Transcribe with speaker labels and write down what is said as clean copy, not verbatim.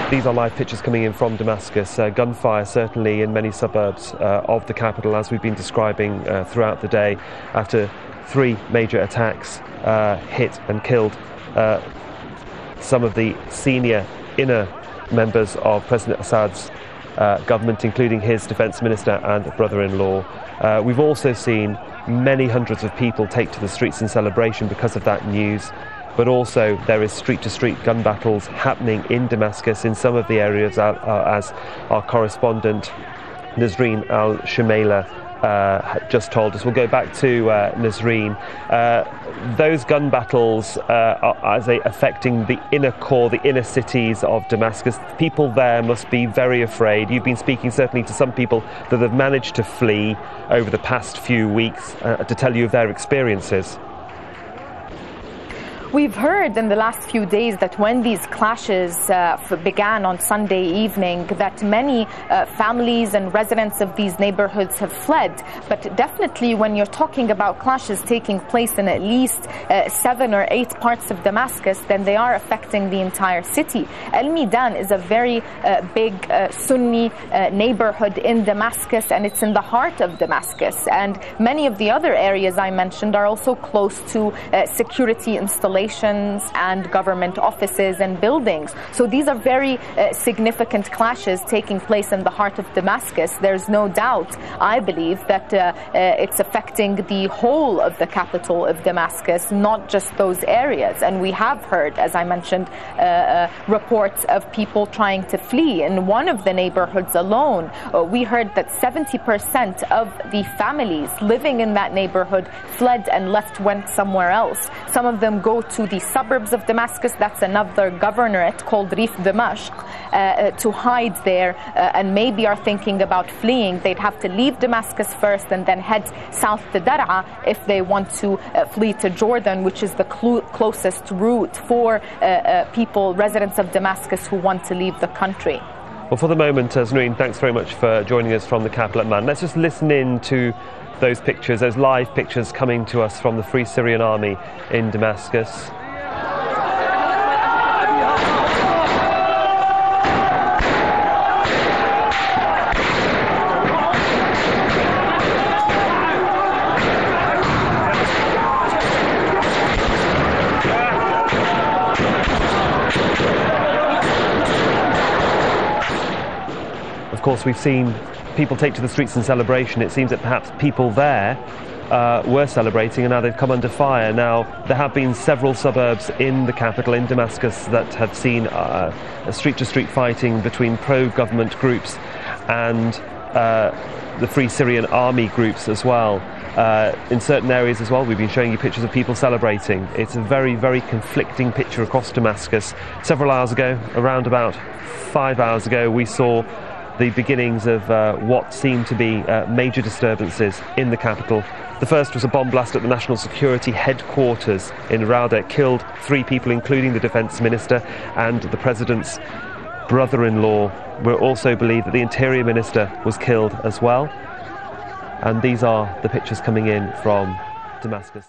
Speaker 1: These are live pictures coming in from Damascus. Gunfire certainly in many suburbs of the capital, as we've been describing throughout the day, after 3 major attacks hit and killed some of the senior inner members of President Assad's government, including his defence minister and brother-in-law. We've also seen many hundreds of people take to the streets in celebration because of that news. But also there is street-to-street gun battles happening in Damascus in some of the areas, as our correspondent Nazreen Al-Shumaila just told us. We'll go back to Nazreen. Those gun battles are they affecting the inner core, the inner cities of Damascus? People there must be very afraid. You've been speaking certainly to some people that have managed to flee over the past few weeks to tell you of their experiences.
Speaker 2: We've heard in the last few days that when these clashes began on Sunday evening, that many families and residents of these neighborhoods have fled. But definitely when you're talking about clashes taking place in at least 7 or 8 parts of Damascus, then they are affecting the entire city. El Midan is a very big Sunni neighborhood in Damascus, and it's in the heart of Damascus. And many of the other areas I mentioned are also close to security installations and government offices and buildings. So these are very significant clashes taking place in the heart of Damascus. There's no doubt, I believe, that it's affecting the whole of the capital of Damascus, not just those areas. And we have heard, as I mentioned, reports of people trying to flee. In one of the neighborhoods alone, we heard that 70% of the families living in that neighborhood fled and went somewhere else. Some of them go to the suburbs of Damascus, that's another governorate called Rif Dimashq, to hide there, and maybe are thinking about fleeing. They'd have to leave Damascus first and then head south to Dar'a if they want to flee to Jordan, which is the closest route for people, residents of Damascus, who want to leave the country.
Speaker 1: Well, for the moment, Nazreen, thanks very much for joining us from the capital at Man. Let's just listen in to those pictures, those live pictures coming to us from the Free Syrian Army in Damascus. Of course, we've seen people take to the streets in celebration. It seems that perhaps people there were celebrating, and now they've come under fire. Now, there have been several suburbs in the capital, in Damascus, that have seen a street-to-street fighting between pro-government groups and the Free Syrian Army groups as well. In certain areas as well, we've been showing you pictures of people celebrating. It's a very, very conflicting picture across Damascus. Several hours ago, around about 5 hours ago, we saw the beginnings of what seemed to be major disturbances in the capital. The first was a bomb blast at the National Security headquarters in Rauda. It killed 3 people, including the defence minister and the president's brother-in-law. We also believe that the interior minister was killed as well. And these are the pictures coming in from Damascus.